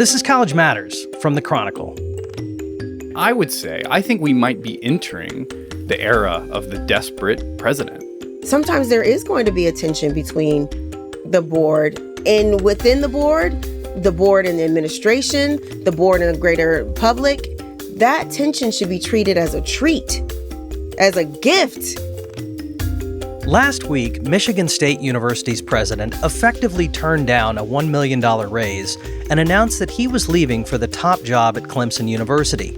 This is College Matters from the Chronicle. I think we might be entering the era of the desperate president. Sometimes there is going to be a tension between the board and within the board and the administration, the board and the greater public. That tension should be treated as a treat, as a gift. Last week, Michigan State University's president effectively turned down a $1 million raise and announced that he was leaving for the top job at Clemson University.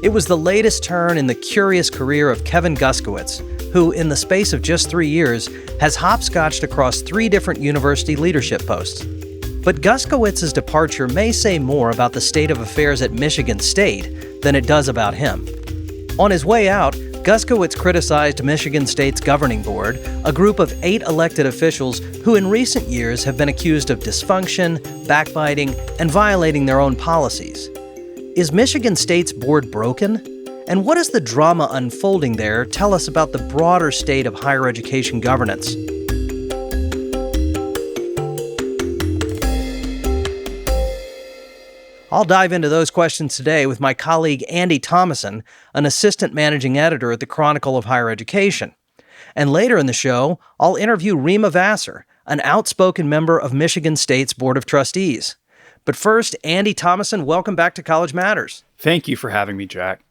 It was the latest turn in the curious career of Kevin Guskiewicz, who, in the space of just 3 years, has hopscotched across 3 different university leadership posts. But Guskiewicz's departure may say more about the state of affairs at Michigan State than it does about him. On his way out, Guskiewicz criticized Michigan State's governing board, a group of 8 elected officials who in recent years have been accused of dysfunction, backbiting, and violating their own policies. Is Michigan State's board broken? And what does the drama unfolding there tell us about the broader state of higher education governance? I'll dive into those questions today with my colleague Andy Thomason, an assistant managing editor at the Chronicle of Higher Education. And later in the show, I'll interview Rema Vassar, an outspoken member of Michigan State's Board of Trustees. But first, Andy Thomason, welcome back to College Matters. Thank you for having me, Jack.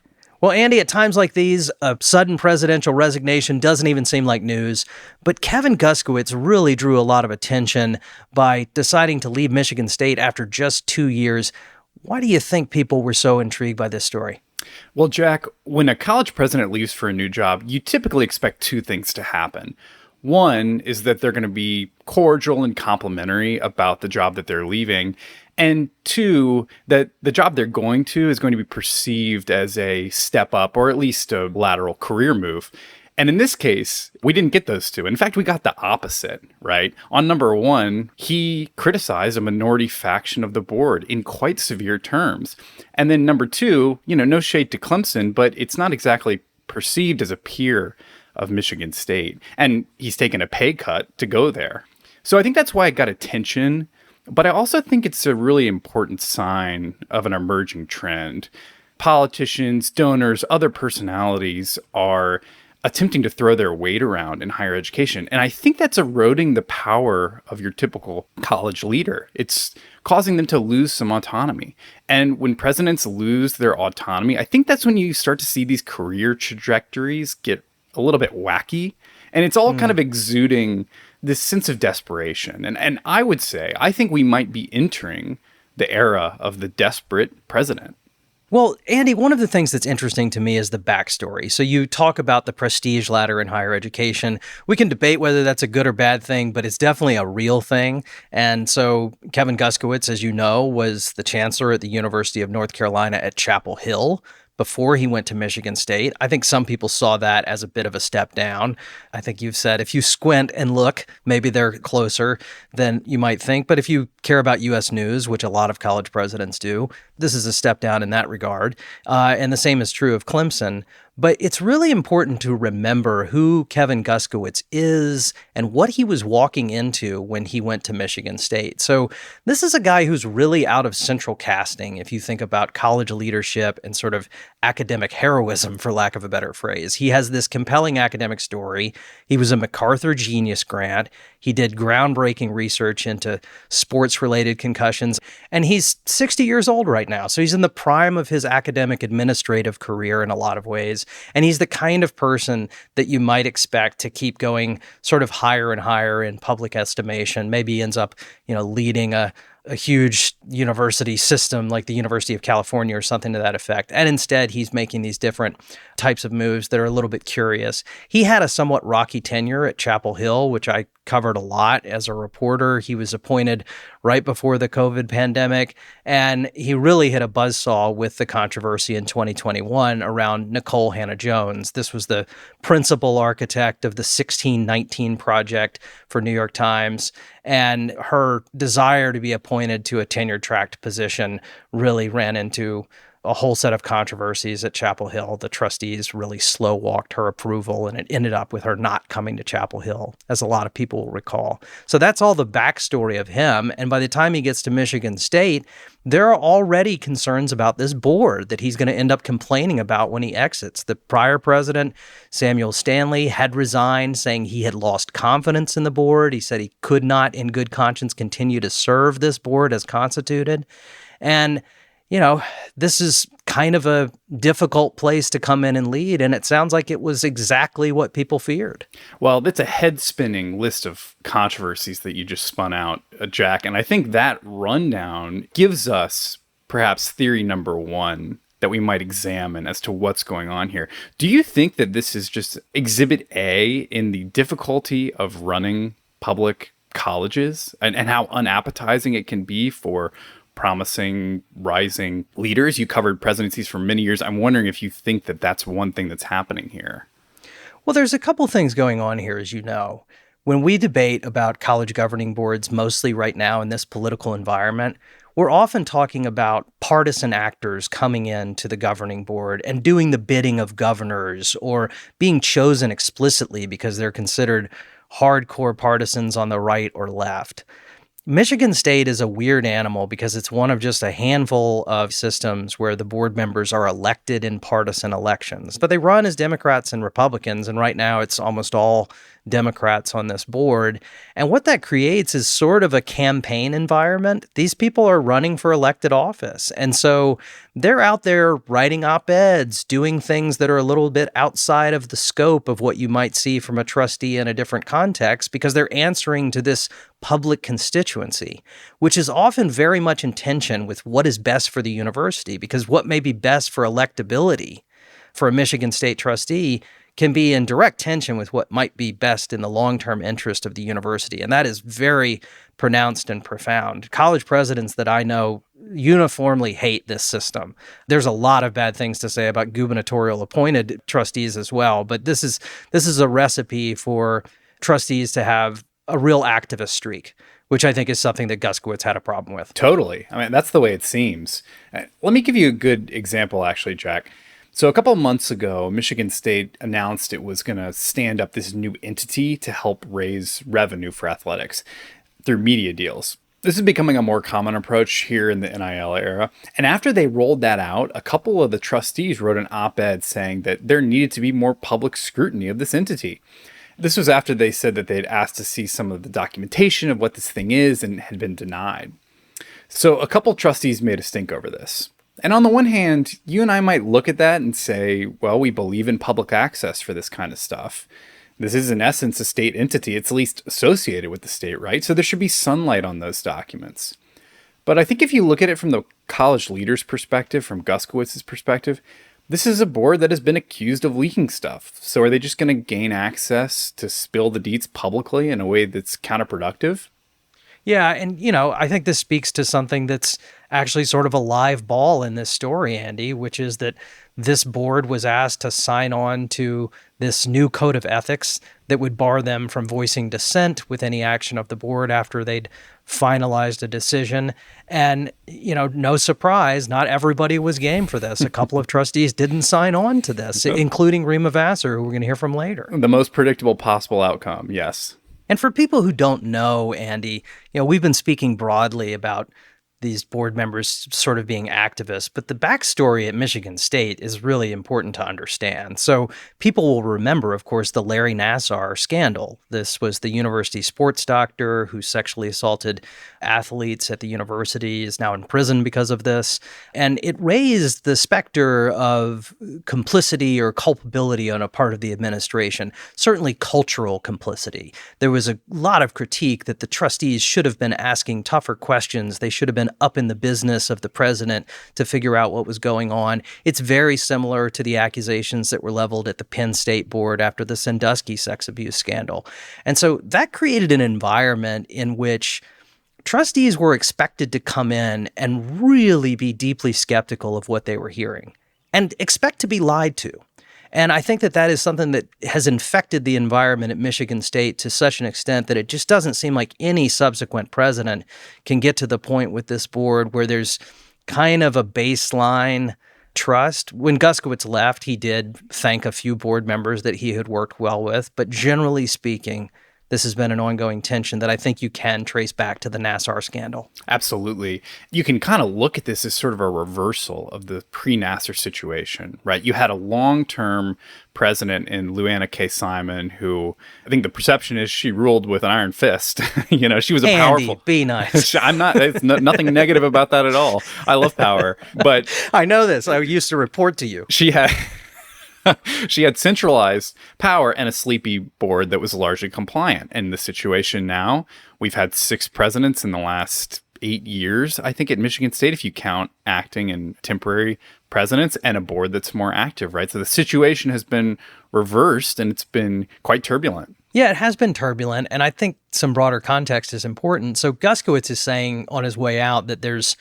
Well, Andy, at times like these, a sudden presidential resignation doesn't even seem like news. But Kevin Guskiewicz really drew a lot of attention by deciding to leave Michigan State after just 2 years. Why do you think people were so intrigued by this story? Well, Jack, when a college president leaves for a new job, you typically expect 2 things to happen. One is that they're going to be cordial and complimentary about the job that they're leaving. And 2, that the job they're going to is going to be perceived as a step up or at least a lateral career move. And in this case, we didn't get those 2. In fact, we got the opposite, right? On number 1, he criticized a minority faction of the board in quite severe terms. And then number 2, no shade to Clemson, but it's not exactly perceived as a peer of Michigan State. And he's taken a pay cut to go there. So I think that's why it got attention. But I also think it's a really important sign of an emerging trend. Politicians, donors, other personalities are attempting to throw their weight around in higher education. And I think that's eroding the power of your typical college leader. It's causing them to lose some autonomy. And when presidents lose their autonomy, I think that's when you start to see these career trajectories get a little bit wacky. And it's all kind of exuding this sense of desperation. And I think we might be entering the era of the desperate president. Well, Andy, one of the things that's interesting to me is the backstory. So you talk about the prestige ladder in higher education. We can debate whether that's a good or bad thing, but it's definitely a real thing. And so Kevin Guskiewicz, as you know, was the chancellor at the University of North Carolina at Chapel Hill before he went to Michigan State. I think some people saw that as a bit of a step down. I think you've said if you squint and look, maybe they're closer than you might think. But if you care about U.S. news, which a lot of college presidents do, this is a step down in that regard. And the same is true of Clemson. But it's really important to remember who Kevin Guskiewicz is and what he was walking into when he went to Michigan State. So this is a guy who's really out of central casting if you think about college leadership and sort of academic heroism, for lack of a better phrase. He has this compelling academic story. He was a MacArthur Genius Grant. He did groundbreaking research into sports-related concussions. And he's 60 years old right now. So he's in the prime of his academic administrative career in a lot of ways. And he's the kind of person that you might expect to keep going sort of higher and higher in public estimation. Maybe he ends up, leading a huge university system like the University of California or something to that effect. And instead, he's making these different types of moves that are a little bit curious. He had a somewhat rocky tenure at Chapel Hill, which I covered a lot as a reporter. He was appointed right before the COVID pandemic, and he really hit a buzzsaw with the controversy in 2021 around Nicole Hannah-Jones. This was the principal architect of the 1619 Project for New York Times, and her desire to be appointed to a tenure-track position really ran into a whole set of controversies at Chapel Hill. The trustees really slow-walked her approval, and it ended up with her not coming to Chapel Hill, as a lot of people will recall. So that's all the backstory of him. And by the time he gets to Michigan State, there are already concerns about this board that he's going to end up complaining about when he exits. The prior president, Samuel Stanley, had resigned, saying he had lost confidence in the board. He said he could not, in good conscience, continue to serve this board as constituted. And this is kind of a difficult place to come in and lead, and it sounds like it was exactly what people feared. Well, that's a head-spinning list of controversies that you just spun out, Jack, and I think that rundown gives us perhaps theory number one that we might examine as to what's going on here. Do you think that this is just exhibit A in the difficulty of running public colleges and how unappetizing it can be for promising, rising leaders? You covered presidencies for many years. I'm wondering if you think that that's one thing that's happening here. Well, there's a couple things going on here, as you know. When we debate about college governing boards, mostly right now in this political environment, we're often talking about partisan actors coming into the governing board and doing the bidding of governors or being chosen explicitly because they're considered hardcore partisans on the right or left. Michigan State is a weird animal because it's one of just a handful of systems where the board members are elected in partisan elections, but they run as Democrats and Republicans, and right now it's almost all Democrats on this board. And what that creates is sort of a campaign environment. These people are running for elected office, and so they're out there writing op-eds, doing things that are a little bit outside of the scope of what you might see from a trustee in a different context because they're answering to this public constituency, which is often very much in tension with what is best for the university, because what may be best for electability for a Michigan State trustee can be in direct tension with what might be best in the long-term interest of the university. And that is very pronounced and profound. College presidents that I know uniformly hate this system. There's a lot of bad things to say about gubernatorial appointed trustees as well, but this is a recipe for trustees to have a real activist streak, which I think is something that Guskiewicz had a problem with. Totally. I mean, that's the way it seems. Let me give you a good example, actually, Jack. So a couple of months ago, Michigan State announced it was going to stand up this new entity to help raise revenue for athletics through media deals. This is becoming a more common approach here in the NIL era. And after they rolled that out, a couple of the trustees wrote an op-ed saying that there needed to be more public scrutiny of this entity. This was after they said that they'd asked to see some of the documentation of what this thing is and had been denied. So a couple trustees made a stink over this. And on the one hand, you and I might look at that and say, well, we believe in public access for this kind of stuff. This is, in essence, a state entity. It's at least associated with the state, right? So there should be sunlight on those documents. But I think if you look at it from the college leader's perspective, from Guskiewicz's perspective, this is a board that has been accused of leaking stuff. So are they just going to gain access to spill the deets publicly in a way that's counterproductive? Yeah, and, I think this speaks to something that's actually sort of a live ball in this story, Andy, which is that this board was asked to sign on to this new code of ethics that would bar them from voicing dissent with any action of the board after they'd finalized a decision. And, no surprise, not everybody was game for this. A couple of trustees didn't sign on to this, including Rema Vassar, who we're going to hear from later. The most predictable possible outcome, yes. And for people who don't know, Andy, we've been speaking broadly about these board members sort of being activists, but the backstory at Michigan State is really important to understand. So people will remember, of course, the Larry Nassar scandal. This was the university sports doctor who sexually assaulted athletes at the university, is now in prison because of this. And it raised the specter of complicity or culpability on a part of the administration, certainly cultural complicity. There was a lot of critique that the trustees should have been asking tougher questions. They should have been up in the business of the president to figure out what was going on. It's very similar to the accusations that were leveled at the Penn State board after the Sandusky sex abuse scandal. And so that created an environment in which trustees were expected to come in and really be deeply skeptical of what they were hearing and expect to be lied to. And I think that is something that has infected the environment at Michigan State to such an extent that it just doesn't seem like any subsequent president can get to the point with this board where there's kind of a baseline trust. When Guskiewicz left, he did thank a few board members that he had worked well with, but generally speaking, this has been an ongoing tension that I think you can trace back to the Nassar scandal. Absolutely. You can kind of look at this as sort of a reversal of the pre-Nassar situation, right? You had a long-term president in Luana K. Simon who, I think the perception is she ruled with an iron fist. She was a powerful... be nice. I'm not, nothing negative about that at all. I love power, but... I know this. I used to report to you. She had centralized power and a sleepy board that was largely compliant. And the situation now, we've had 6 presidents in the last 8 years, I think, at Michigan State, if you count acting and temporary presidents, and a board that's more active, right? So the situation has been reversed and it's been quite turbulent. Yeah, it has been turbulent. And I think some broader context is important. So Guskiewicz is saying on his way out that there's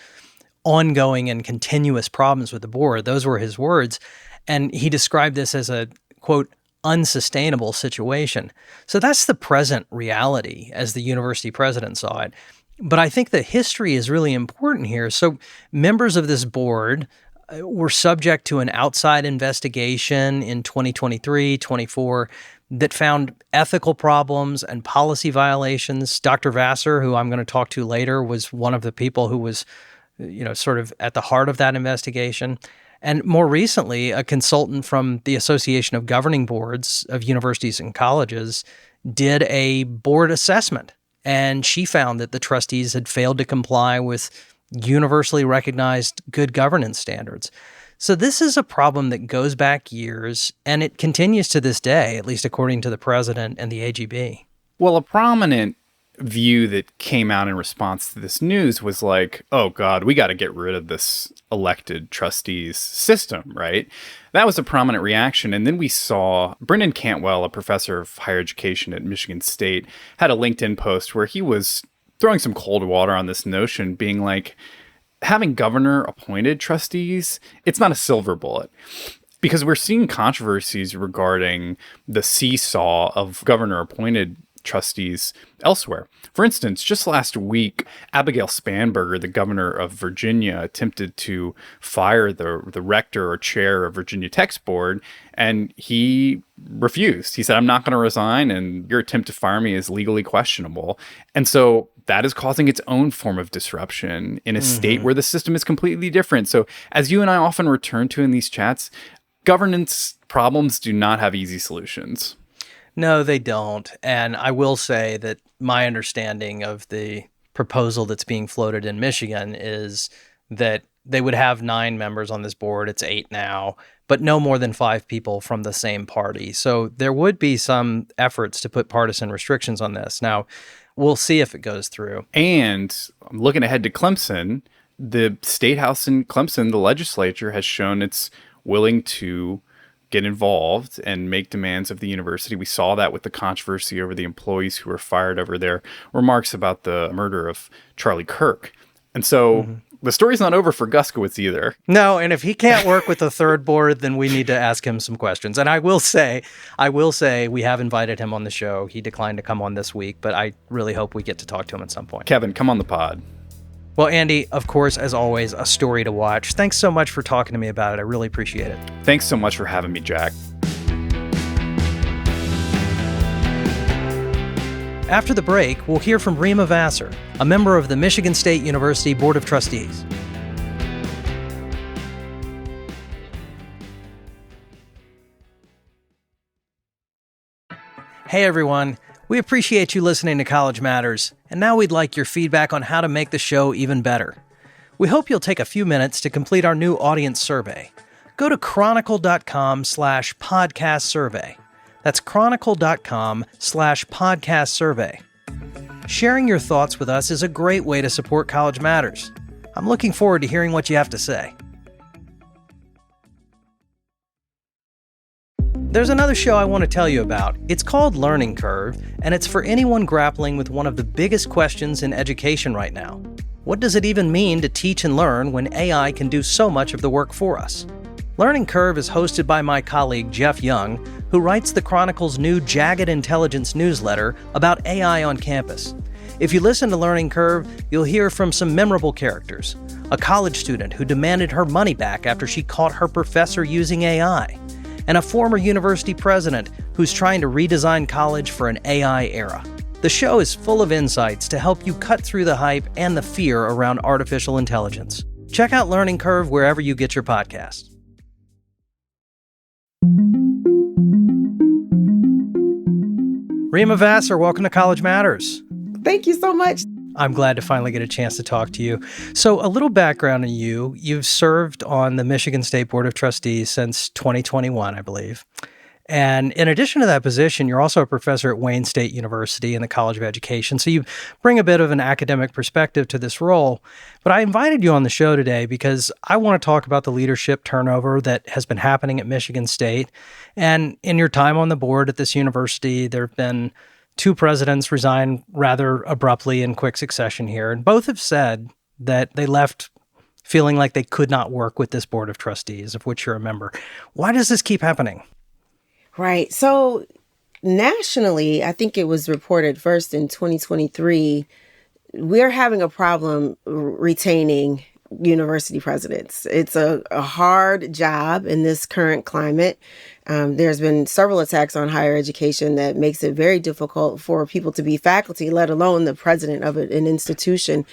ongoing and continuous problems with the board. Those were his words. And he described this as a, quote, unsustainable situation. So that's the present reality as the university president saw it. But I think the history is really important here. So members of this board were subject to an outside investigation in 2023, 24 that found ethical problems and policy violations. Dr. Vassar, who I'm going to talk to later, was one of the people who was, sort of at the heart of that investigation. And more recently, a consultant from the Association of Governing Boards of Universities and Colleges did a board assessment, and she found that the trustees had failed to comply with universally recognized good governance standards. So this is a problem that goes back years, and it continues to this day, at least according to the president and the AGB. Well, a prominent view that came out in response to this news was like, oh God, we got to get rid of this elected trustees system, right? That was a prominent reaction. And then we saw Brendan Cantwell, a professor of higher education at Michigan State, had a LinkedIn post where he was throwing some cold water on this notion, being like, having governor appointed trustees, it's not a silver bullet. Because we're seeing controversies regarding the seesaw of governor appointed trustees elsewhere. For instance, just last week, Abigail Spanberger, the governor of Virginia, attempted to fire the rector or chair of Virginia Tech's board, and he refused. He said, I'm not going to resign, and your attempt to fire me is legally questionable. And so that is causing its own form of disruption in a state where the system is completely different. So as you and I often return to in these chats, governance problems do not have easy solutions. No, they don't. And I will say that my understanding of the proposal that's being floated in Michigan is that they would have 9 members on this board. It's 8 now, but no more than 5 people from the same party. So there would be some efforts to put partisan restrictions on this. Now, we'll see if it goes through. And I'm looking ahead to Clemson. The State House in Clemson, the legislature, has shown it's willing to get involved and make demands of the university. We saw that with the controversy over the employees who were fired over their remarks about the murder of Charlie Kirk. And so the story's not over for Guskiewicz either. No, and if he can't work with the third board, then we need to ask him some questions. And I will say we have invited him on the show. He declined to come on this week, but I really hope we get to talk to him at some point. Kevin, come on the pod. Well, Andy, of course, as always, a story to watch. Thanks so much for talking to me about it. I really appreciate it. Thanks so much for having me, Jack. After the break, we'll hear from Rema Vassar, a member of the Michigan State University Board of Trustees. Hey, everyone. We appreciate you listening to College Matters, and now we'd like your feedback on how to make the show even better. We hope you'll take a few minutes to complete our new audience survey. Go to chronicle.com/podcast survey. That's chronicle.com/podcast survey. Sharing your thoughts with us is a great way to support College Matters. I'm looking forward to hearing what you have to say. There's another show I want to tell you about. It's called Learning Curve, and it's for anyone grappling with one of the biggest questions in education right now. What does it even mean to teach and learn when AI can do so much of the work for us? Learning Curve is hosted by my colleague Jeff Young, who writes the Chronicle's new Jagged Intelligence newsletter about AI on campus. If you listen to Learning Curve, you'll hear from some memorable characters. A college student who demanded her money back after she caught her professor using AI, and a former university president who's trying to redesign college for an AI era. The show is full of insights to help you cut through the hype and the fear around artificial intelligence. Check out Learning Curve wherever you get your podcasts. Rema Vassar, welcome to College Matters. Thank you so much. I'm glad to finally get a chance to talk to you. So a little background on you. You've served on the Michigan State Board of Trustees since 2021, I believe. And in addition to that position, you're also a professor at Wayne State University in the College of Education. So you bring a bit of an academic perspective to this role. But I invited you on the show today because I want to talk about the leadership turnover that has been happening at Michigan State. And in your time on the board at this university, there have been 2 presidents resign rather abruptly in quick succession here. And both have said that they left feeling like they could not work with this board of trustees, of which you're a member. Why does this keep happening? Right. So nationally, I think it was reported first in 2023, we're having a problem retaining university presidents. It's a hard job in this current climate. There's been several attacks on higher education that makes it very difficult for people to be faculty, let alone the president of an institution.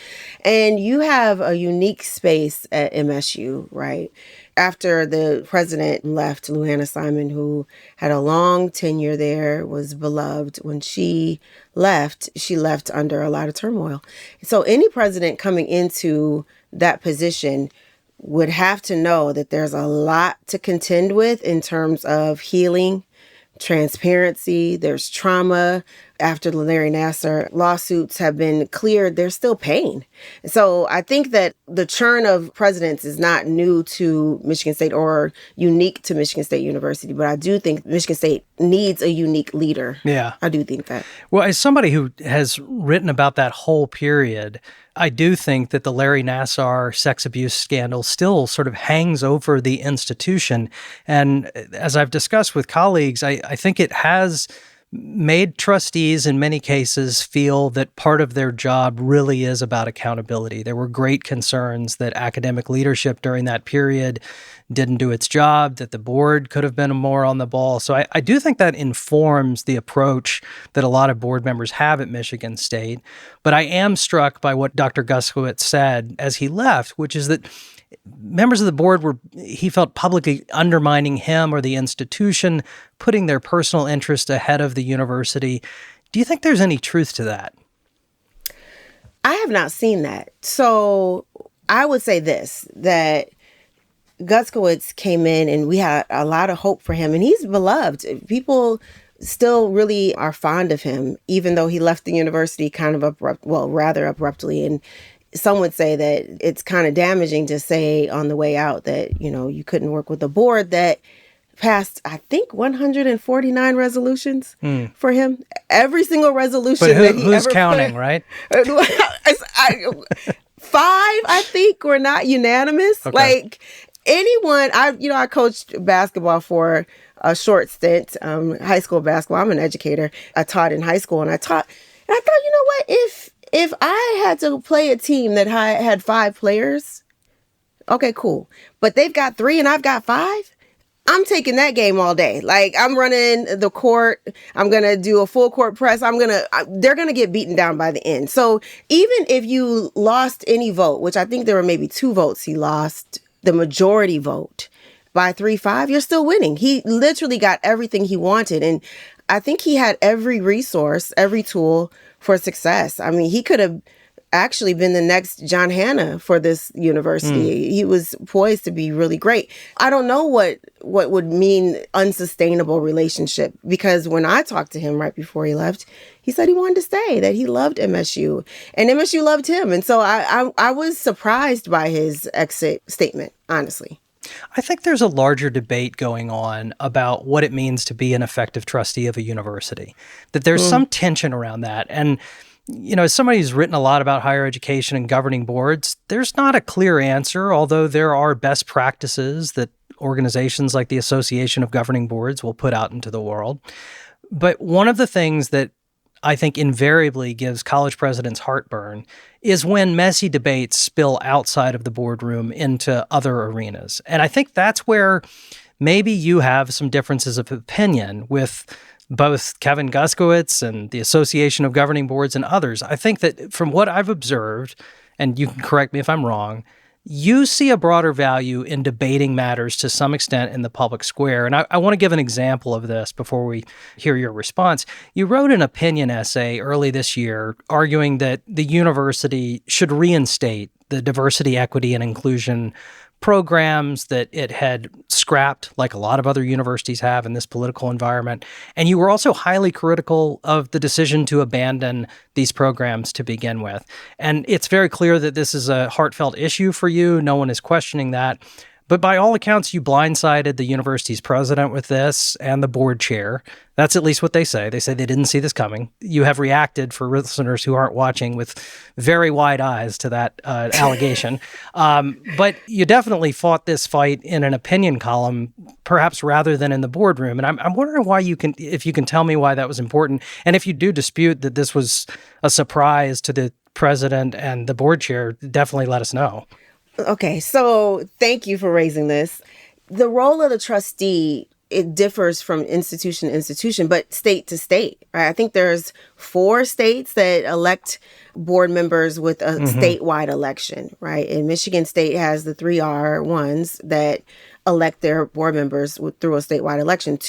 And you have a unique space at MSU, right? After the president left, Lou Hannah Simon, who had a long tenure there, was beloved. When she left under a lot of turmoil. So any president coming into that position would have to know that there's a lot to contend with in terms of healing, transparency. There's trauma. After the Larry Nassar lawsuits have been cleared, there's still pain. So I think that the churn of presidents is not new to Michigan State or unique to Michigan State University, but I do think Michigan State needs a unique leader. Yeah. I do think that. Well, as somebody who has written about that whole period, I do think that the Larry Nassar sex abuse scandal still sort of hangs over the institution. And as I've discussed with colleagues, I think it has made trustees in many cases feel that part of their job really is about accountability. There were great concerns that academic leadership during that period didn't do its job, that the board could have been more on the ball. So I do think that informs the approach that a lot of board members have at Michigan State. But I am struck by what Dr. Guskiewicz said as he left, which is that members of the board he felt publicly undermining him or the institution, putting their personal interest ahead of the university. Do you think there's any truth to that? I have not seen that. So I would say this, that Guskiewicz came in and we had a lot of hope for him, and he's beloved. People still really are fond of him, even though he left the university kind of rather abruptly. And some would say that it's kind of damaging to say on the way out that, you couldn't work with a board that passed, I think, 149 resolutions for him. Every single resolution but that he who's ever counting, right? 5, I think, were not unanimous. Okay. Like anyone, I coached basketball for a short stint, high school basketball. I'm an educator. I taught in high school, and I thought, you know what, if I had to play a team that had 5 players, okay, cool. But they've got 3 and I've got 5. I'm taking that game all day. Like, I'm running the court. I'm going to do a full court press. They're going to get beaten down by the end. So even if you lost any vote, which I think there were maybe 2 votes he lost, the majority vote by 3-5, you're still winning. He literally got everything he wanted. And I think he had every resource, every tool for success. I mean, he could have actually been the next John Hannah for this university. He was poised to be really great. I don't know what would mean unsustainable relationship, because when I talked to him right before he left, he said he wanted to stay, that he loved MSU and MSU loved him. And so I was surprised by his exit statement, honestly. I think there's a larger debate going on about what it means to be an effective trustee of a university, that there's some tension around that. And, as somebody who's written a lot about higher education and governing boards, there's not a clear answer, although there are best practices that organizations like the Association of Governing Boards will put out into the world. But one of the things that I think invariably gives college presidents heartburn is when messy debates spill outside of the boardroom into other arenas. And I think that's where maybe you have some differences of opinion with both Kevin Guskiewicz and the Association of Governing Boards and others. I think that from what I've observed, and you can correct me if I'm wrong, you see a broader value in debating matters to some extent in the public square. And I want to give an example of this before we hear your response. You wrote an opinion essay early this year arguing that the university should reinstate the diversity, equity, and inclusion programs that it had scrapped, like a lot of other universities have in this political environment. And you were also highly critical of the decision to abandon these programs to begin with. And it's very clear that this is a heartfelt issue for you. No one is questioning that. But by all accounts, you blindsided the university's president with this and the board chair. That's at least what they say. They say they didn't see this coming. You have reacted, for listeners who aren't watching, with very wide eyes to that allegation. But you definitely fought this fight in an opinion column, perhaps rather than in the boardroom. And I'm wondering if you can tell me why that was important. And if you do dispute that this was a surprise to the president and the board chair, definitely let us know. Okay, so thank you for raising this. The role of the trustee, it differs from institution to institution, but state to state, right? I think there's 4 states that elect board members with a statewide election, right? And Michigan State has the 3R ones that elect their board members through a statewide election.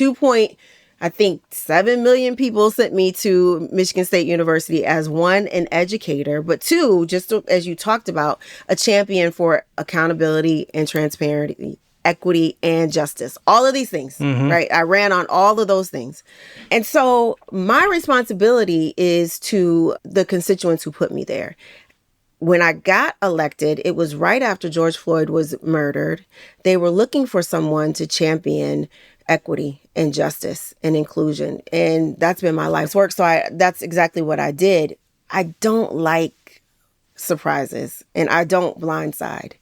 7 million people sent me to Michigan State University as 1, an educator, but 2, just as you talked about, a champion for accountability and transparency, equity and justice. All of these things, right? I ran on all of those things. And so my responsibility is to the constituents who put me there. When I got elected, it was right after George Floyd was murdered. They were looking for someone to champion equity and justice and inclusion. And that's been my life's work. So that's exactly what I did. I don't like surprises and I don't blindside.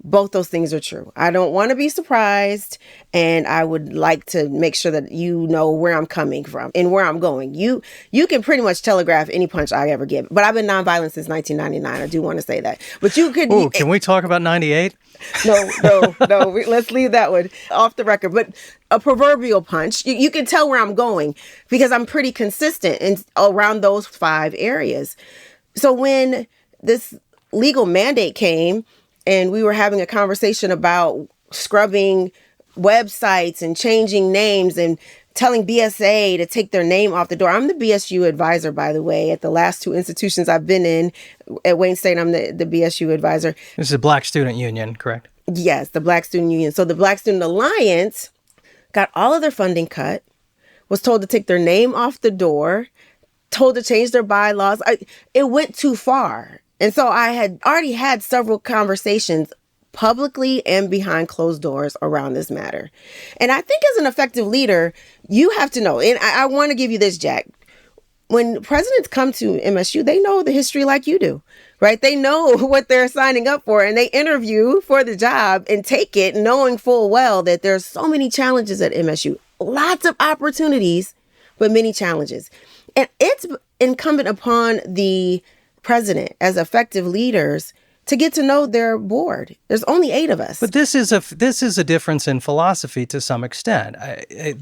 Both those things are true. I don't want to be surprised, and I would like to make sure that you know where I'm coming from and where I'm going. You can pretty much telegraph any punch I ever give, but I've been nonviolent since 1999. I do want to say that. But you could. Ooh, can we talk about 98? No. Let's leave that one off the record. But a proverbial punch, you can tell where I'm going because I'm pretty consistent in around those 5 areas. So when this legal mandate came, and we were having a conversation about scrubbing websites and changing names and telling BSA to take their name off the door. I'm the BSU advisor, by the way, at the last 2 institutions I've been in. At Wayne State, I'm the BSU advisor. This is a Black Student Union, correct? Yes, the Black Student Union. So the Black Student Alliance got all of their funding cut, was told to take their name off the door, told to change their bylaws. It went too far. And so I had already had several conversations publicly and behind closed doors around this matter. And I think as an effective leader, you have to know, and I want to give you this, Jack. When presidents come to MSU, they know the history like you do, right? They know what they're signing up for, and they interview for the job and take it knowing full well that there's so many challenges at MSU. Lots of opportunities, but many challenges. And it's incumbent upon the president as effective leaders to get to know their board. There's only 8 of us. But this is a difference in philosophy to some extent.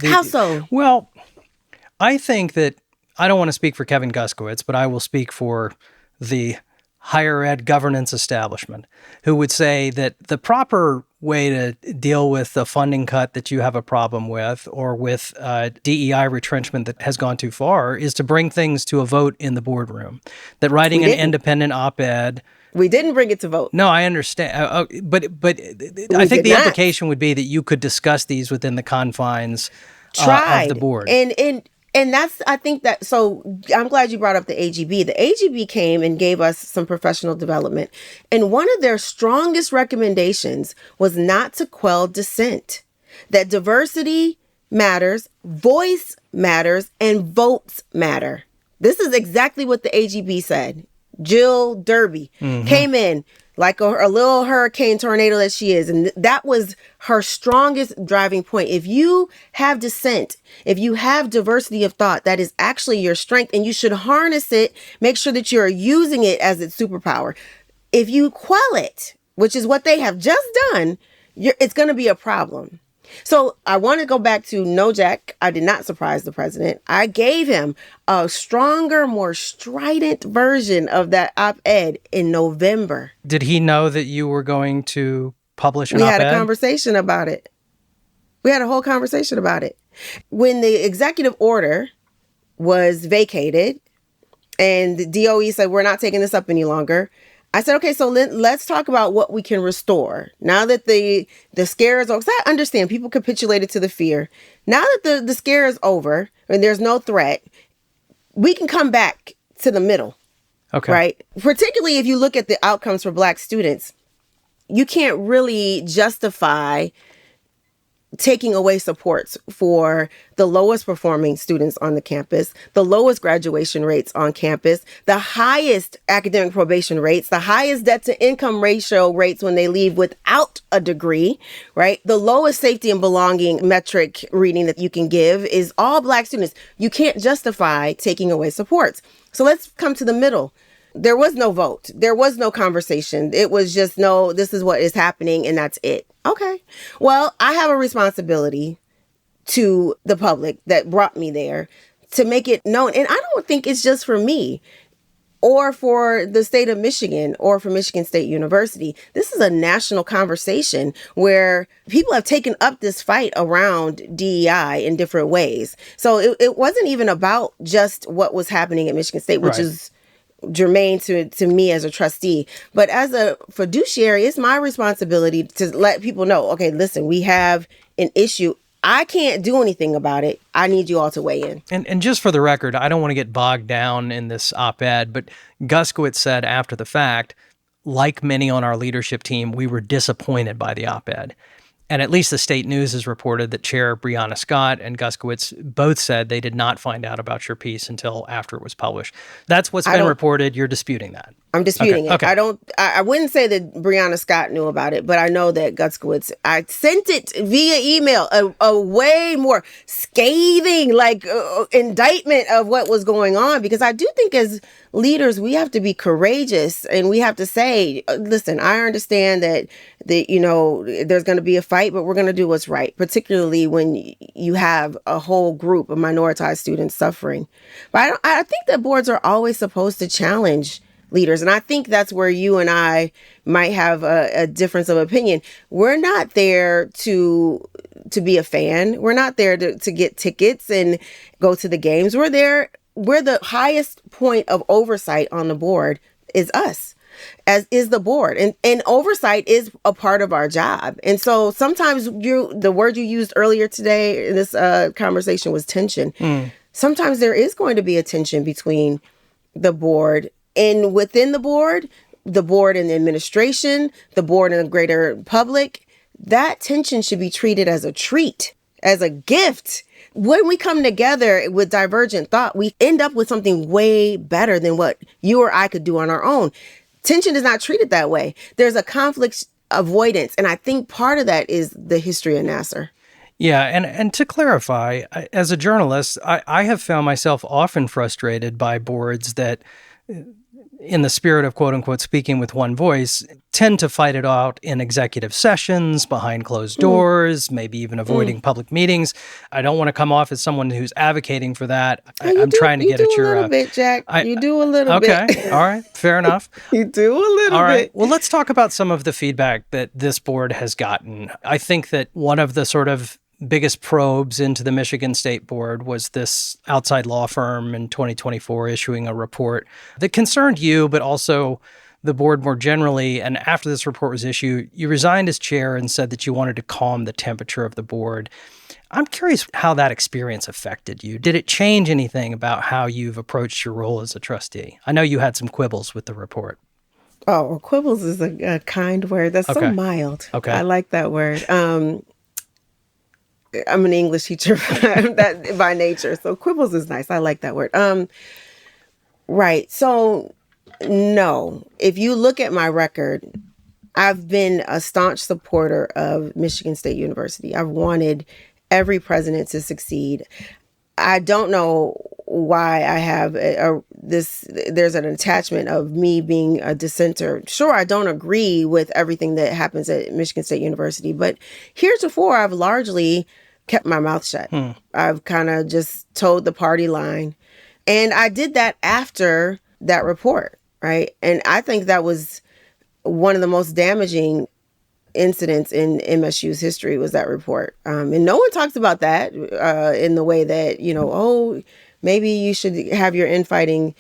How so? Well, I think that I don't want to speak for Kevin Guskiewicz, but I will speak for the higher ed governance establishment, who would say that the proper way to deal with the funding cut that you have a problem with, or with DEI retrenchment that has gone too far, is to bring things to a vote in the boardroom. That writing an independent op-ed. We didn't bring it to vote. No, I understand. But I think the implication would be that you could discuss these within the confines of the board. And that's, I think that, so I'm glad you brought up the AGB. The AGB came and gave us some professional development. And one of their strongest recommendations was not to quell dissent, that diversity matters, voice matters, and votes matter. This is exactly what the AGB said. Jill Derby came in, like a little hurricane tornado that she is. And that was her strongest driving point. If you have dissent, if you have diversity of thought, that is actually your strength, and you should harness it. Make sure that you're using it as its superpower. If you quell it, which is what they have just done, it's going to be a problem. So I want to go back to no, Jack, I did not surprise the president. I gave him a stronger, more strident version of that op-ed in November. Did he know that you were going to publish an op-ed? We op-ed? had a conversation about it. We had a whole conversation about it. When the executive order was vacated and the DOE said, we're not taking this up any longer, I said, okay, so let's talk about what we can restore. Now that the scare is over, because I understand people capitulated to the fear. Now that the scare is over and there's no threat, we can come back to the middle. Okay. Right? Particularly if you look at the outcomes for Black students, you can't really justify taking away supports for the lowest performing students on the campus, the lowest graduation rates on campus, the highest academic probation rates, the highest debt to income ratio rates when they leave without a degree, right? The lowest safety and belonging metric reading that you can give is all Black students. You can't justify taking away supports. So let's come to the middle. There was no vote. There was no conversation. It was just, no, this is what is happening and that's it. Okay. Well, I have a responsibility to the public that brought me there to make it known. And I don't think it's just for me or for the state of Michigan or for Michigan State University. This is a national conversation where people have taken up this fight around DEI in different ways. So it wasn't even about just what was happening at Michigan State, which is germane to me as a trustee. But as a fiduciary, it's my responsibility to let people know, okay, listen, we have an issue. I can't do anything about it. I need you all to weigh in. And just for the record, I don't want to get bogged down in this op-ed, but Guskiewicz said after the fact, like many on our leadership team, we were disappointed by the op-ed. And at least the State News has reported that Chair Breonna Scott and Guskiewicz both said they did not find out about your piece until after it was published. That's what's been reported. You're disputing that. I'm disputing it. Okay. I wouldn't say that Breonna Scott knew about it, but I know that Guskiewicz, I sent it via email, a way more scathing, indictment of what was going on, because I do think as leaders, we have to be courageous and we have to say, listen, I understand that there's going to be a fight, but we're going to do what's right, particularly when you have a whole group of minoritized students suffering. But I think that boards are always supposed to challenge leaders. And I think that's where you and I might have a difference of opinion. We're not there to be a fan. We're not there to get tickets and go to the games. We're the highest point of oversight on the board is us, as is the board. And oversight is a part of our job. And so sometimes the word you used earlier today in this conversation was tension. Sometimes there is going to be a tension between the board and within the board and the administration, the board and the greater public. That tension should be treated as a treat, as a gift. When we come together with divergent thought, we end up with something way better than what you or I could do on our own. Tension is not treated that way. There's a conflict avoidance. And I think part of that is the history of Nassar. Yeah. And to clarify, as a journalist, I have found myself often frustrated by boards that, in the spirit of quote unquote speaking with one voice, tend to fight it out in executive sessions, behind closed doors, maybe even avoiding public meetings. I don't want to come off as someone who's advocating for that. I'm trying to get at your... You do a little bit, Jack. You do a little bit. Okay. All right. Fair enough. You do a little All right. bit. Well, let's talk about some of the feedback that this board has gotten. I think that one of the sort of biggest probes into the Michigan State Board was this outside law firm in 2024 issuing a report that concerned you, but also the board more generally. And after this report was issued, you resigned as chair and said that you wanted to calm the temperature of the board. I'm curious how that experience affected you. Did it change anything about how you've approached your role as a trustee? I know you had some quibbles with the report. Oh, quibbles is a kind word. That's so mild. Okay. I like that word. I'm an English teacher by nature, so quibbles is nice. I like that word. Right. So No. If you look at my record, I've been a staunch supporter of Michigan State University. I've wanted every president to succeed. I don't know why I have there's an attachment of me being a dissenter. Sure, I don't agree with everything that happens at Michigan State University, but heretofore I've largely kept my mouth shut. I've kind of just toed the party line. And I did that after that report, right? And I think that was one of the most damaging incidents in MSU's history was that report. And no one talks about that in the way that, oh, maybe you should have your infighting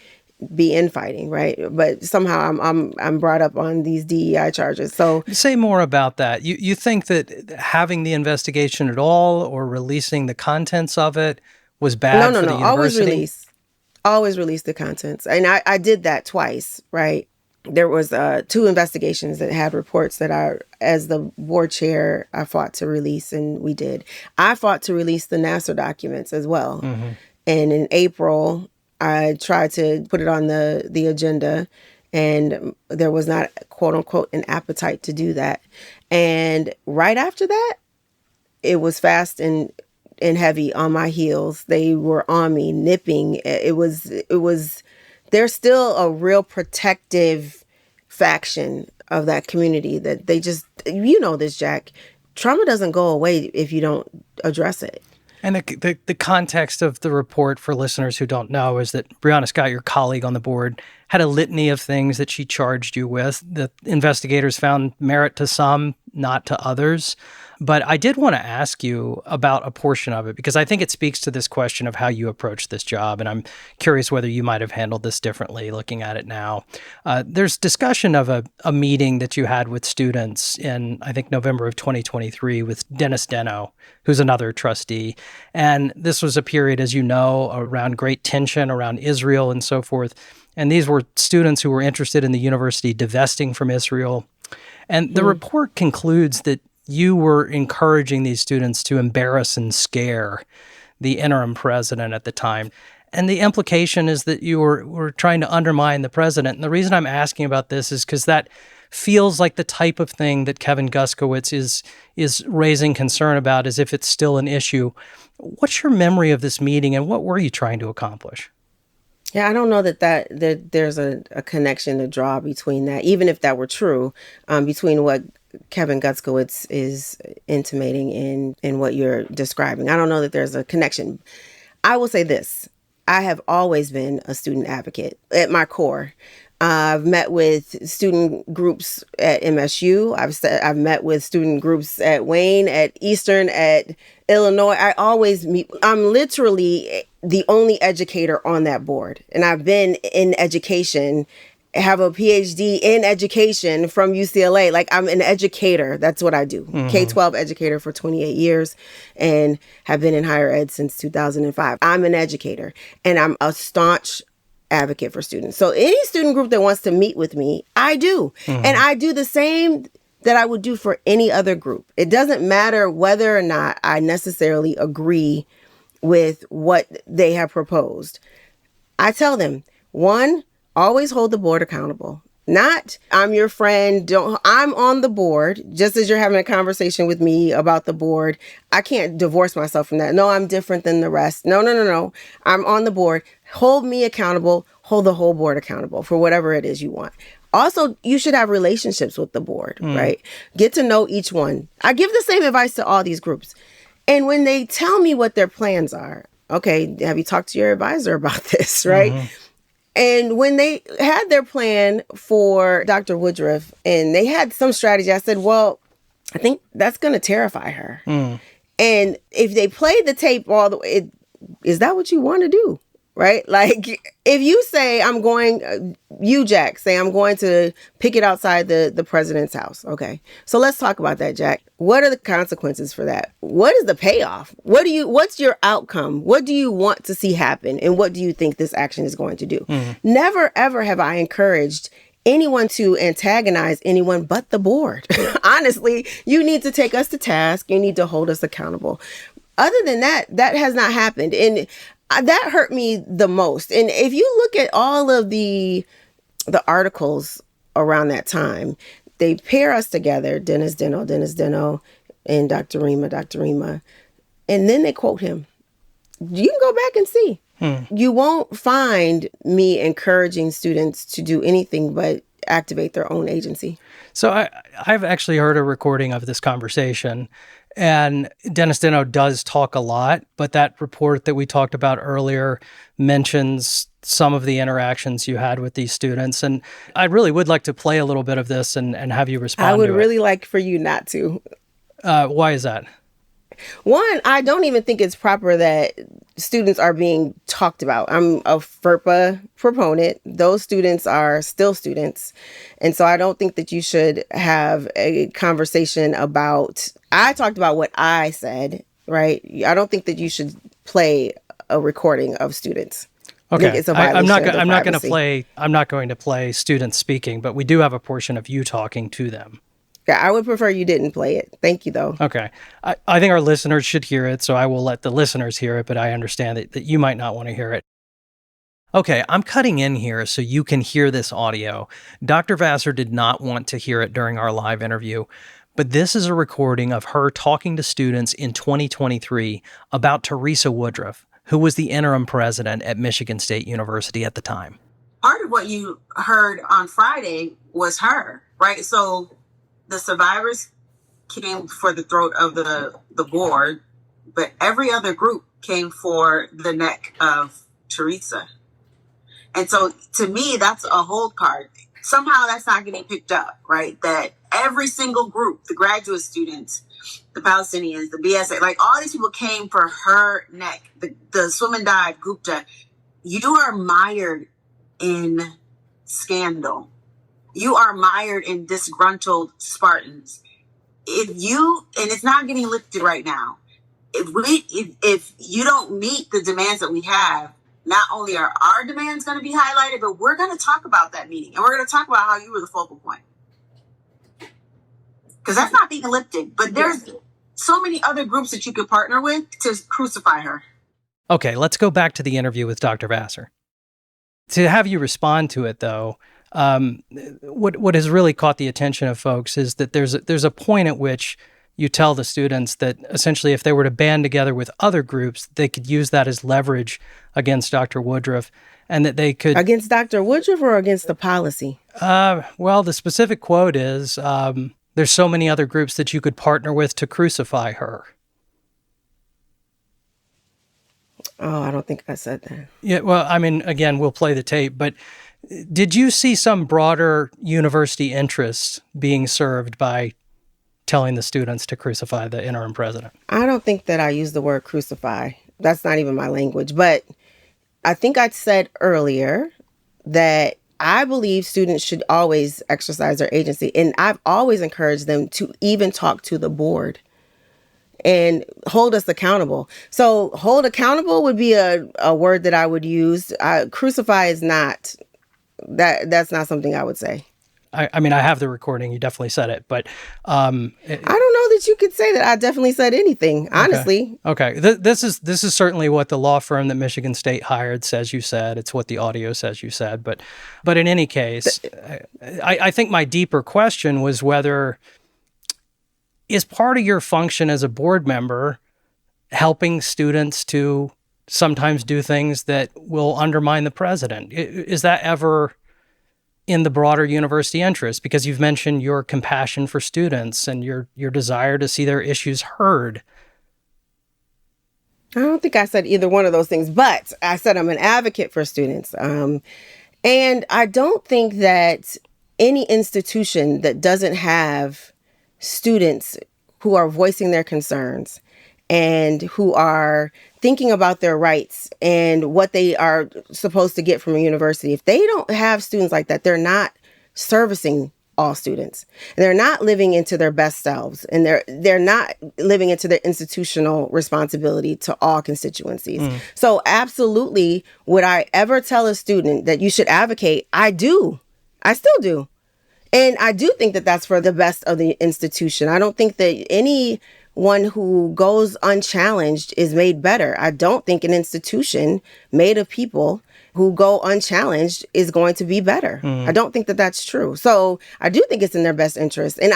be infighting, right? But somehow I'm brought up on these DEI charges. So say more about that. You think that having the investigation at all or releasing the contents of it was bad for the university? Always release the contents. And I did that twice, right? There was 2 investigations that had reports that as the board chair, I fought to release, and we did. I fought to release the NASA documents as well. Mm-hmm. And in April, I tried to put it on the agenda, and there was not, quote unquote, an appetite to do that. And right after that, it was fast and heavy on my heels. They were on me, nipping. It was. There's still a real protective faction of that community that they just, this, Jack, trauma doesn't go away if you don't address it. And the context of the report for listeners who don't know is that Brianna Scott, your colleague on the board, had a litany of things that she charged you with. The investigators found merit to some, not to others. But I did want to ask you about a portion of it because I think it speaks to this question of how you approach this job. And I'm curious whether you might have handled this differently looking at it now. There's discussion of a meeting that you had with students in, I think, November of 2023 with Dennis Deno, who's another trustee. And this was a period, as you know, around great tension around Israel and so forth. And these were students who were interested in the university divesting from Israel. And the report concludes that you were encouraging these students to embarrass and scare the interim president at the time. And the implication is that you were trying to undermine the president. And the reason I'm asking about this is because that feels like the type of thing that Kevin Guskiewicz is raising concern about as if it's still an issue. What's your memory of this meeting and what were you trying to accomplish? Yeah, I don't know that there's a connection to draw between that, even if that were true, between what Kevin Guskiewicz is intimating in what you're describing. I don't know that there's a connection. I will say this. I have always been a student advocate at my core. I've met with student groups at MSU. I've met with student groups at Wayne, at Eastern, at Illinois. I always meet. I'm literally the only educator on that board. And I've been in education, have a PhD in education from UCLA. Like, I'm an educator. That's what I do. Mm-hmm. K-12 educator for 28 years and have been in higher ed since 2005. I'm an educator and I'm a staunch advocate for students. So any student group that wants to meet with me, I do. Mm-hmm. And I do the same that I would do for any other group. It doesn't matter whether or not I necessarily agree with what they have proposed. I tell them, one, always hold the board accountable. Not, I'm your friend, I'm on the board, just as you're having a conversation with me about the board. I can't divorce myself from that. No, I'm different than the rest. No. I'm on the board. Hold me accountable. Hold the whole board accountable for whatever it is you want. Also, you should have relationships with the board, right? Get to know each one. I give the same advice to all these groups. And when they tell me what their plans are, okay, have you talked to your advisor about this, right? Mm-hmm. And when they had their plan for Dr. Woodruff and they had some strategy, I said, well, I think that's going to terrify her. And if they played the tape all the way, is that what you want to do? Right? Like, if you say you, Jack, say I'm going to pick it outside the president's house. Okay. So let's talk about that, Jack. What are the consequences for that? What is the payoff? What's your outcome? What do you want to see happen? And what do you think this action is going to do? Mm-hmm. Never, ever have I encouraged anyone to antagonize anyone but the board. Honestly, you need to take us to task. You need to hold us accountable. Other than that, that has not happened. And that hurt me the most. And if you look at all of the the articles around that time. They pair us together, Dennis Deno, and Dr. Rema, and then they quote him. You can go back and see. You won't find me encouraging students to do anything but activate their own agency. So I've actually heard a recording of this conversation, and Dennis Deno does talk a lot, but that report that we talked about earlier mentions some of the interactions you had with these students. And I really would like to play a little bit of this and have you respond to it. I would really like for you not to. Why is that? One, I don't even think it's proper that students are being talked about. I'm a FERPA proponent. Those students are still students. And so I don't think that you should have a conversation about, I talked about what I said, right? I don't think that you should play a recording of students. Okay, it's a violation I'm not going to play students speaking, but we do have a portion of you talking to them. Yeah, I would prefer you didn't play it. Thank you, though. Okay. I think our listeners should hear it, so I will let the listeners hear it, but I understand that you might not want to hear it. Okay, I'm cutting in here so you can hear this audio. Dr. Vassar did not want to hear it during our live interview, but this is a recording of her talking to students in 2023 about Teresa Woodruff, who was the interim president at Michigan State University at the time. Part of what you heard on Friday was her, right? So the survivors came for the throat of the board, but every other group came for the neck of Teresa. And so to me, that's a hold card. Somehow that's not getting picked up, right? That every single group, the graduate students, the Palestinians, the BSA, like all these people came for her neck. The swim and dive, Gupta. You are mired in scandal. You are mired in disgruntled Spartans. And it's not getting lifted right now. If you don't meet the demands that we have, not only are our demands going to be highlighted, but we're going to talk about that meeting. And we're going to talk about how you were the focal point. Because that's not being lifted. But there's so many other groups that you could partner with to crucify her. Okay, let's go back to the interview with Dr. Vassar. To have you respond to it, though, what has really caught the attention of folks is that there's a point at which you tell the students that essentially if they were to band together with other groups, they could use that as leverage against Dr. Woodruff, and that they could... Against Dr. Woodruff or against the policy? Well, the specific quote is, there's so many other groups that you could partner with to crucify her. Oh, I don't think I said that. Yeah, well, I mean, again, we'll play the tape, but did you see some broader university interests being served by telling the students to crucify the interim president? I don't think that I used the word crucify. That's not even my language. But I think I said earlier that I believe students should always exercise their agency. And I've always encouraged them to even talk to the board and hold us accountable. So hold accountable would be a word that I would use. Crucify is not... That's not something I would say. I mean, I have the recording. You definitely said it, but I don't know that you could say that I definitely said anything, honestly. Okay. This is certainly what the law firm that Michigan State hired says you said. It's what the audio says you said. But in any case, I think my deeper question was whether is part of your function as a board member helping students to sometimes do things that will undermine the president. Is that ever in the broader university interest? Because you've mentioned your compassion for students and your desire to see their issues heard. I don't think I said either one of those things, but I said I'm an advocate for students. And I don't think that any institution that doesn't have students who are voicing their concerns and who are thinking about their rights and what they are supposed to get from a university, if they don't have students like that, they're not servicing all students. And they're not living into their best selves, and they're not living into their institutional responsibility to all constituencies. So absolutely, would I ever tell a student that you should advocate? I do. I still do. And I do think that that's for the best of the institution. I don't think that anyone who goes unchallenged is made better. I don't think an institution made of people who go unchallenged is going to be better. I don't think that that's true. So I do think it's in their best interest. And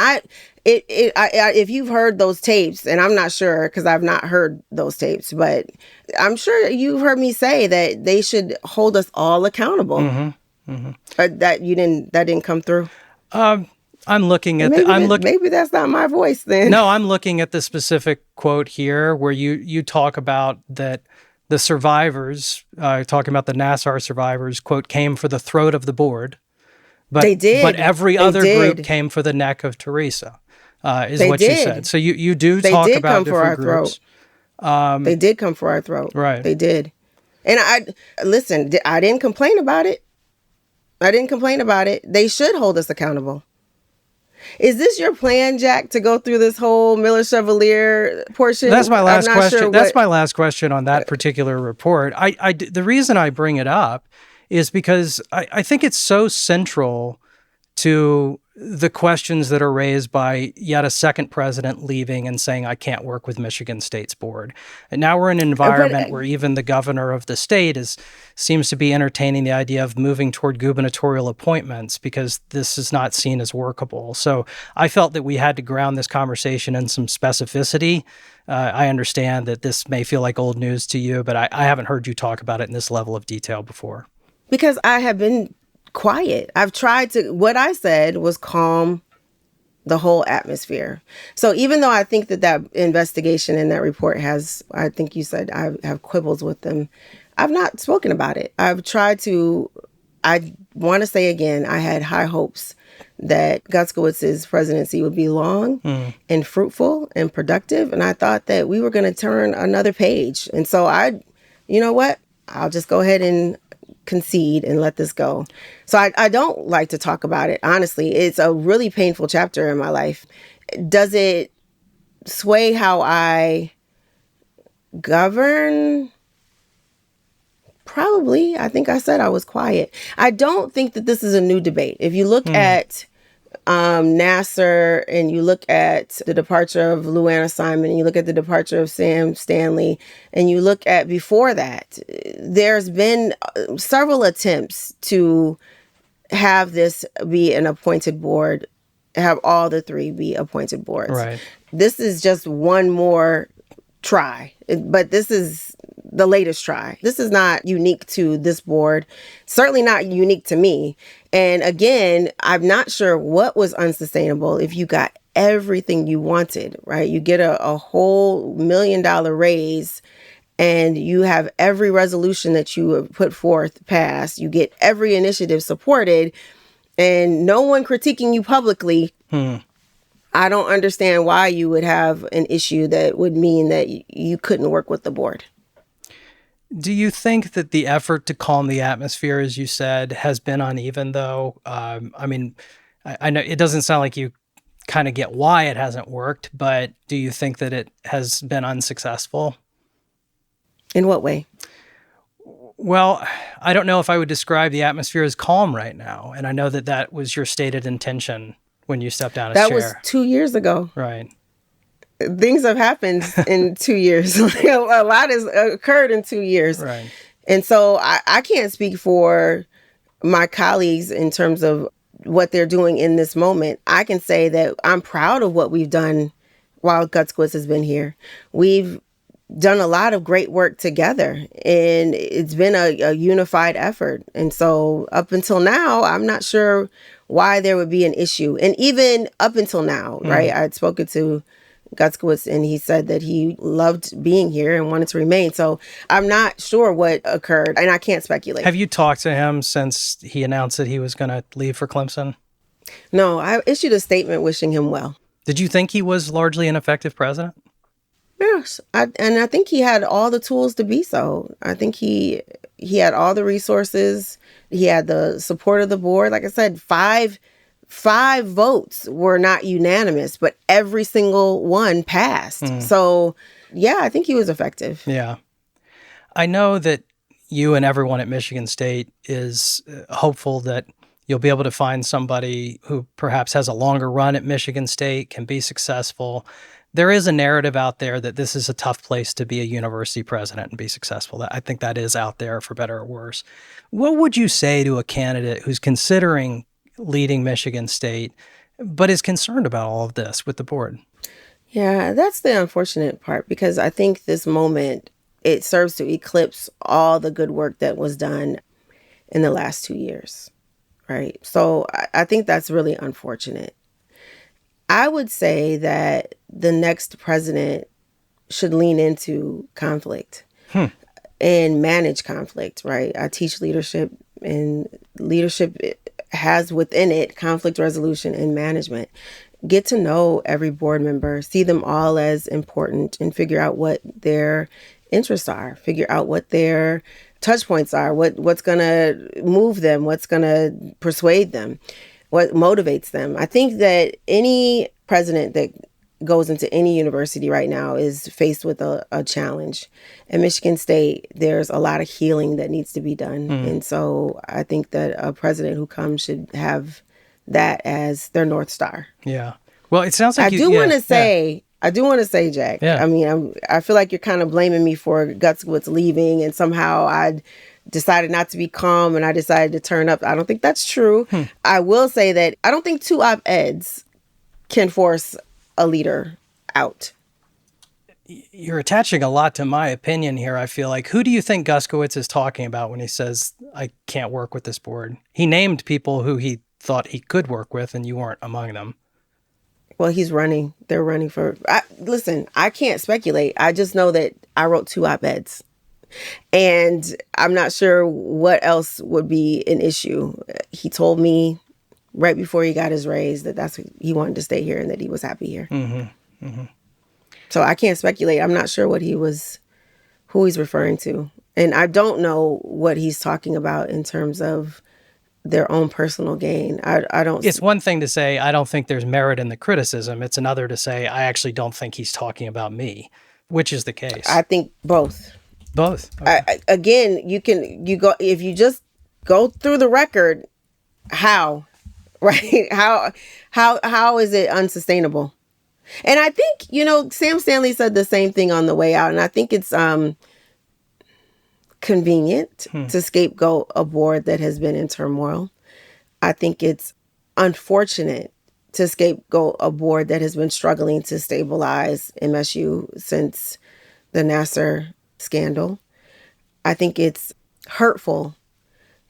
if you've heard those tapes, and I'm not sure because I've not heard those tapes, but I'm sure you've heard me say that they should hold us all accountable. That didn't come through. I'm looking at maybe that's not my voice then. No, I'm looking at the specific quote here where you talk about that the survivors, talking about the Nassar survivors, quote, came for the throat of the board. But they did. But every other group came for the neck of Teresa, is what you said. So you do talk about different groups. They did come for our throat. Right. They did. And I didn't complain about it. They should hold us accountable. Is this your plan, Jack, to go through this whole Miller Chevalier portion? That's my last question. Sure That's my last question on that particular report. The reason I bring it up is because I think it's so central to the questions that are raised by yet a second president leaving and saying, I can't work with Michigan State's board. And now we're in an environment where even the governor of the state seems to be entertaining the idea of moving toward gubernatorial appointments because this is not seen as workable. So I felt that we had to ground this conversation in some specificity. I understand that this may feel like old news to you, but I haven't heard you talk about it in this level of detail before. Because I have been quiet. I've tried to, what I said was calm the whole atmosphere. So even though I think that investigation and that report has, I think you said I have quibbles with them, I've not spoken about it. I've tried to, I want to say again, I had high hopes that Guskiewicz's presidency would be long and fruitful and productive. And I thought that we were going to turn another page. And so you know what? I'll just go ahead and concede and let this go. So I don't like to talk about it. Honestly, it's a really painful chapter in my life. Does it sway how I govern? Probably. I think I said I was quiet. I don't think that this is a new debate. If you look at Nassar and you look at the departure of Luana Simon and you look at the departure of Sam Stanley and you look at before that, there's been several attempts to have this be an appointed board, have all the three be appointed boards. Right. This is just one more try, but this is the latest try. This is not unique to this board, certainly not unique to me. And again, I'm not sure what was unsustainable if you got everything you wanted, right? You get a whole $1 million raise and you have every resolution that you have put forth passed. You get every initiative supported and no one critiquing you publicly. I don't understand why you would have an issue that would mean that you couldn't work with the board. Do you think that the effort to calm the atmosphere, as you said, has been uneven, though? I mean, I know it doesn't sound like you kind of get why it hasn't worked, but do you think that it has been unsuccessful? In what way? Well, I don't know if I would describe the atmosphere as calm right now. And I know that that was your stated intention when you stepped down as chair. That was 2 years ago. Right. Things have happened in 2 years. A lot has occurred in 2 years. Right. And so I can't speak for my colleagues in terms of what they're doing in this moment. I can say that I'm proud of what we've done while Guskiewicz has been here. We've done a lot of great work together and it's been a unified effort. And so up until now, I'm not sure why there would be an issue. And even up until now, right, I'd spoken to Guskiewicz and he said that he loved being here and wanted to remain. So I'm not sure what occurred and I can't speculate. Have you talked to him since he announced that he was going to leave for Clemson? No, I issued a statement wishing him well. Did you think he was largely an effective president? Yes, I think he had all the tools to be so. I think he had all the resources. He had the support of the board. Like I said, five votes were not unanimous, but every single one passed. So, yeah, I think he was effective. Yeah. I know that you and everyone at Michigan State is hopeful that you'll be able to find somebody who perhaps has a longer run at Michigan State, can be successful. there is a narrative out there that this is a tough place to be a university president and be successful. I think that is out there for better or worse. What would you say to a candidate who's considering leading Michigan State, but is concerned about all of this with the board? Yeah, that's the unfortunate part, because I think this moment, it serves to eclipse all the good work that was done in the last 2 years, right? So I think that's really unfortunate. I would say that the next president should lean into conflict and manage conflict, right? I teach leadership, and leadership has within it conflict resolution and management. Get to know every board member, see them all as important, and figure out what their interests are, figure out what their touch points are, what's going to move them, what's going to persuade them, what motivates them. I think that any president that goes into any university right now is faced with a challenge. At Michigan State, there's a lot of healing that needs to be done. And so I think that a president who comes should have that as their North Star. Yeah. Well, it sounds like I do want to say, Jack, Yeah. I mean, I feel like you're kind of blaming me for Guskiewicz leaving, and somehow I decided not to be calm and I decided to turn up. I don't think that's true. I will say that I don't think 2 op-eds can force a leader out. You're attaching a lot to my opinion here, I feel like. Who do you think Guskiewicz is talking about when he says, I can't work with this board? He named people who he thought he could work with, and you weren't among them. Well, he's running. They're running for... Listen, I can't speculate. I just know that I wrote 2 op-eds. And I'm not sure what else would be an issue. He told me right before he got his raise that he wanted to stay here and that he was happy here. So I can't speculate. I'm not sure who he's referring to. And I don't know what he's talking about in terms of their own personal gain. I don't... It's one thing to say, I don't think there's merit in the criticism. It's another to say, I actually don't think he's talking about me. Which is the case? I think both. Both. Okay. Again, if you just go through the record, how, right? How is it unsustainable? And I think, Sam Stanley said the same thing on the way out. And I think it's convenient to scapegoat a board that has been in turmoil. I think it's unfortunate to scapegoat a board that has been struggling to stabilize MSU since the Nassar scandal. I think it's hurtful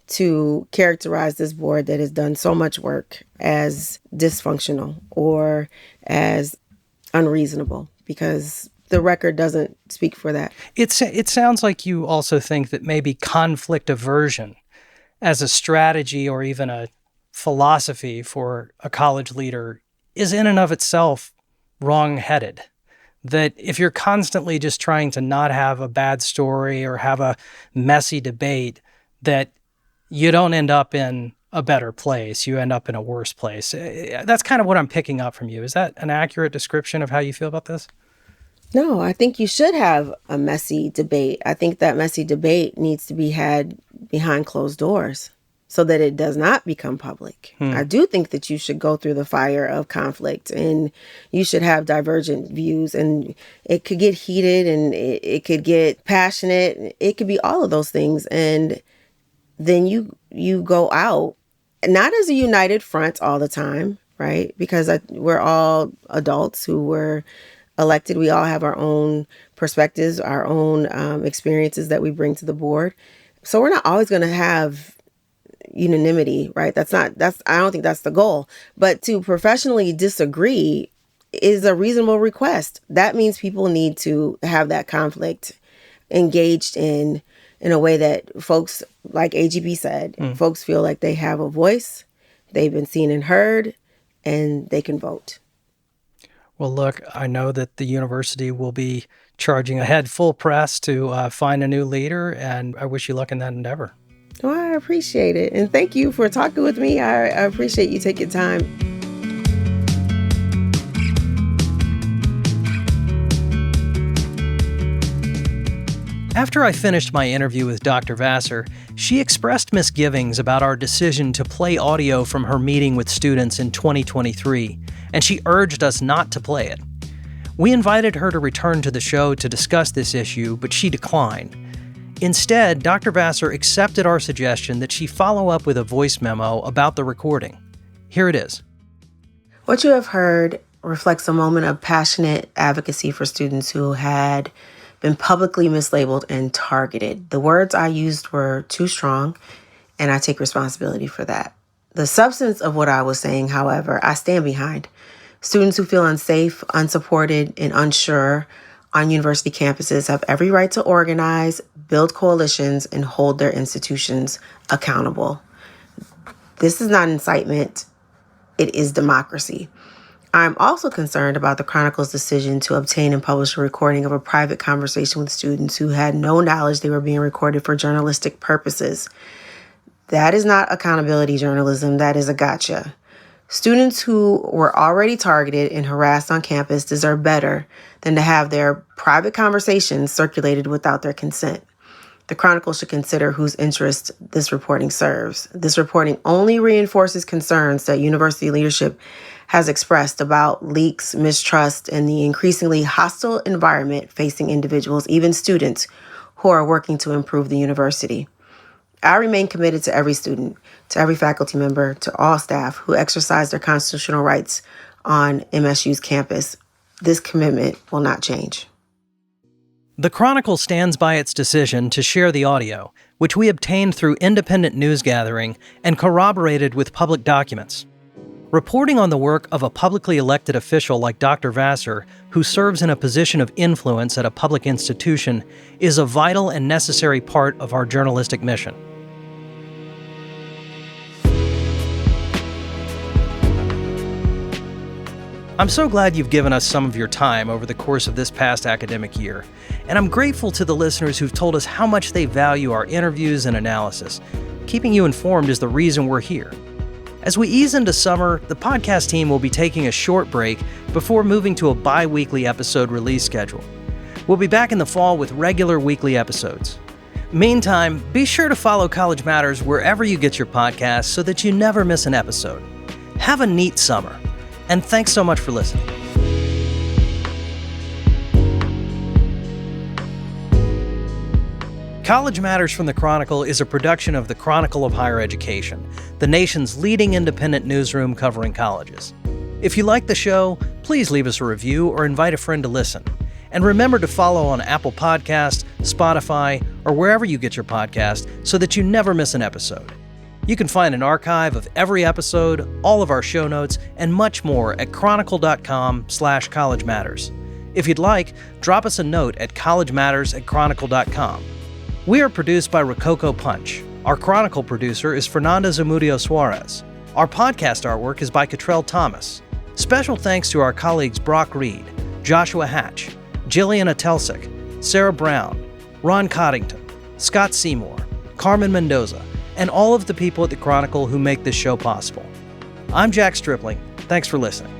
to characterize this board that has done so much work as dysfunctional or as unreasonable, because the record doesn't speak for that. It sounds like you also think that maybe conflict aversion as a strategy or even a philosophy for a college leader is in and of itself wrong-headed. That if you're constantly just trying to not have a bad story or have a messy debate, that you don't end up in a better place. You end up in a worse place. That's kind of what I'm picking up from you. Is that an accurate description of how you feel about this? No, I think you should have a messy debate. I think that messy debate needs to be had behind closed doors so that it does not become public. I do think that you should go through the fire of conflict, and you should have divergent views, and it could get heated and it could get passionate. It could be all of those things. And then you go out, not as a united front all the time, right? Because we're all adults who were elected. We all have our own perspectives, our own experiences that we bring to the board. So we're not always going to have unanimity, right? I don't think that's the goal. But to professionally disagree is a reasonable request. That means people need to have that conflict engaged in a way that folks, like AGB said, folks feel like they have a voice, they've been seen and heard, and they can vote. Well, look, I know that the university will be charging ahead full press to find a new leader, and I wish you luck in that endeavor. Well, I appreciate it. And thank you for talking with me. I appreciate you taking time. After I finished my interview with Dr. Vassar, she expressed misgivings about our decision to play audio from her meeting with students in 2023, and she urged us not to play it. We invited her to return to the show to discuss this issue, but she declined. Instead, Dr. Vassar accepted our suggestion that she follow up with a voice memo about the recording. Here it is. What you have heard reflects a moment of passionate advocacy for students who had been publicly mislabeled and targeted. The words I used were too strong, and I take responsibility for that. The substance of what I was saying, however, I stand behind. Students who feel unsafe, unsupported, and unsure on university campuses have every right to organize, build coalitions, and hold their institutions accountable. This is not incitement. It is democracy. I'm also concerned about the Chronicle's decision to obtain and publish a recording of a private conversation with students who had no knowledge they were being recorded for journalistic purposes. That is not accountability journalism. That is a gotcha. Students who were already targeted and harassed on campus deserve better than to have their private conversations circulated without their consent. The Chronicle should consider whose interest this reporting serves. This reporting only reinforces concerns that university leadership has expressed about leaks, mistrust, and the increasingly hostile environment facing individuals, even students, who are working to improve the university. I remain committed to every student, to every faculty member, to all staff who exercise their constitutional rights on MSU's campus. This commitment will not change. The Chronicle stands by its decision to share the audio, which we obtained through independent news gathering and corroborated with public documents. Reporting on the work of a publicly elected official like Dr. Vassar, who serves in a position of influence at a public institution, is a vital and necessary part of our journalistic mission. I'm so glad you've given us some of your time over the course of this past academic year, and I'm grateful to the listeners who've told us how much they value our interviews and analysis. Keeping you informed is the reason we're here. As we ease into summer, the podcast team will be taking a short break before moving to a bi-weekly episode release schedule. We'll be back in the fall with regular weekly episodes. Meantime, be sure to follow College Matters wherever you get your podcasts so that you never miss an episode. Have a neat summer, and thanks so much for listening. College Matters from the Chronicle is a production of the Chronicle of Higher Education, the nation's leading independent newsroom covering colleges. If you like the show, please leave us a review or invite a friend to listen. And remember to follow on Apple Podcasts, Spotify, or wherever you get your podcast so that you never miss an episode. You can find an archive of every episode, all of our show notes, and much more at chronicle.com/College Matters. If you'd like, drop us a note at collegematters@chronicle.com. We are produced by Rococo Punch. Our Chronicle producer is Fernanda Zamudio Suarez. Our podcast artwork is by Cottrell Thomas. Special thanks to our colleagues Brock Reed, Joshua Hatch, Jillian Atelsik, Sarah Brown, Ron Coddington, Scott Seymour, Carmen Mendoza, and all of the people at the Chronicle who make this show possible. I'm Jack Stripling. Thanks for listening.